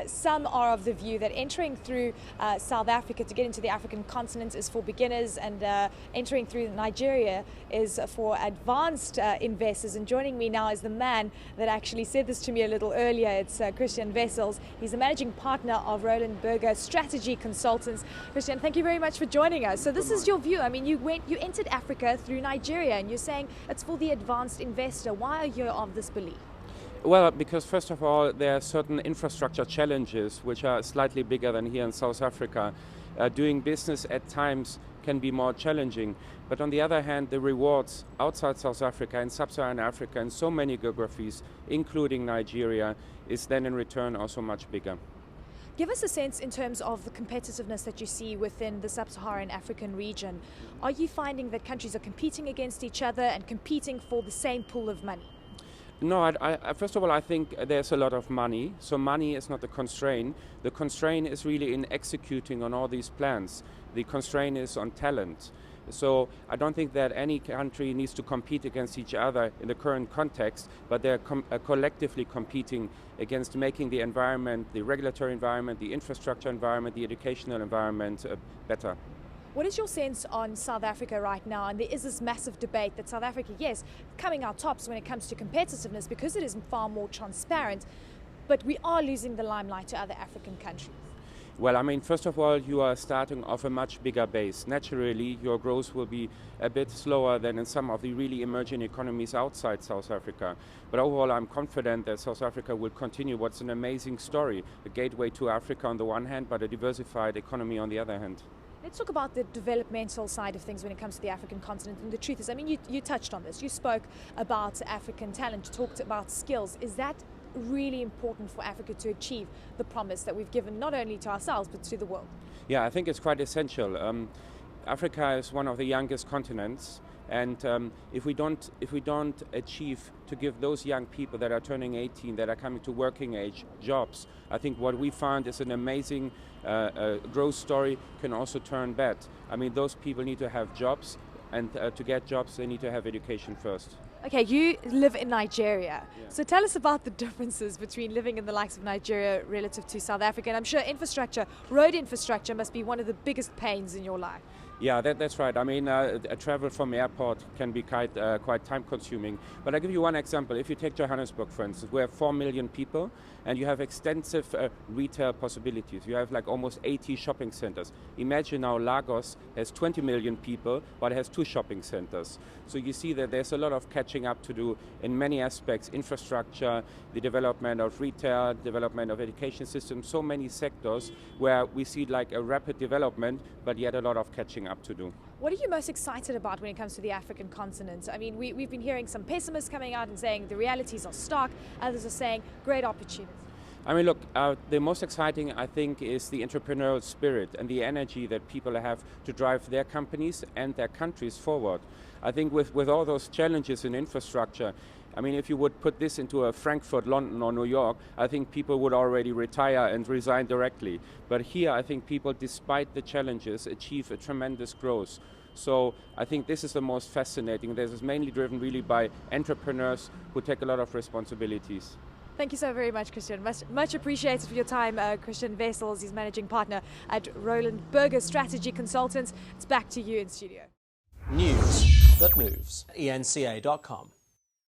Some are of the view that entering through South Africa to get into the African continent is for beginners, and entering through Nigeria is for advanced investors. And joining me now is the man that actually said this to me a little earlier. It's Christian Wessels. He's the managing partner of Roland, Berger Strategy Consultants. Christian, thank you very much for joining us. So this is your view. I mean, you entered Africa through Nigeria, and you're saying it's for the advanced investor. Why are you of this belief? Well, because first of all, there are certain infrastructure challenges which are slightly bigger than here in South Africa. Doing business at times can be more challenging. But on the other hand, the rewards outside South Africa and sub-Saharan Africa and so many geographies, including Nigeria, is then in return also much bigger. Give us a sense in terms of the competitiveness that you see within the sub-Saharan African region. Are you finding that countries are competing against each other and competing for the same pool of money? No, first of all, I think there's a lot of money, so money is not the constraint. The constraint is really in executing on all these plans. The constraint is on talent. So I don't think that any country needs to compete against each other in the current context, but they're collectively competing against making the environment, the regulatory environment, the infrastructure environment, the educational environment better. What is your sense on South Africa right now? And there is this massive debate that South Africa, yes, coming out tops when it comes to competitiveness because it is far more transparent, but we are losing the limelight to other African countries. Well, I mean, first of all, you are starting off a much bigger base. Naturally, your growth will be a bit slower than in some of the really emerging economies outside South Africa. But overall, I'm confident that South Africa will continue what's an amazing story. A gateway to Africa on the one hand, but a diversified economy on the other hand. Let's talk about the developmental side of things when it comes to the African continent. And the truth is, I mean, you touched on this. You spoke about African talent, you talked about skills. Is that really important for Africa to achieve the promise that we've given not only to ourselves, but to the world? Yeah, I think it's quite essential. Africa is one of the youngest continents. And if we don't achieve to give those young people that are turning 18, that are coming to working age, jobs, I think what we found is an amazing growth story can also turn bad. I mean, those people need to have jobs, and to get jobs, they need to have education first. Okay, you live in Nigeria. Yeah. So tell us about the differences between living in the likes of Nigeria relative to South Africa. And I'm sure infrastructure, road infrastructure, must be one of the biggest pains in your life. Yeah, that's right. I mean, travel from airport can be quite time-consuming. But I'll give you one example. If you take Johannesburg, for instance, we have 4 million people, and you have extensive retail possibilities. You have like almost 80 shopping centers. Imagine now Lagos has 20 million people, but it has 2 shopping centers. So you see that there's a lot of catching up to do in many aspects: infrastructure, the development of retail, development of education systems, so many sectors where we see like a rapid development, but yet a lot of catching up to do. What are you most excited about when it comes to the African continent? I mean, we've been hearing some pessimists coming out and saying the realities are stark. Others are saying great opportunities. I mean, look, the most exciting, I think, is the entrepreneurial spirit and the energy that people have to drive their companies and their countries forward. I think with all those challenges in infrastructure, I mean, if you would put this into a Frankfurt, London or New York, I think people would already retire and resign directly. But here, I think people, despite the challenges, achieve a tremendous growth. So I think this is the most fascinating. This is mainly driven really by entrepreneurs who take a lot of responsibilities. Thank you so very much, Christian. Much appreciated for your time, Christian Wessels. He's managing partner at Roland, Berger Strategy Consultants. It's back to you in studio. News that moves. eNCA.com.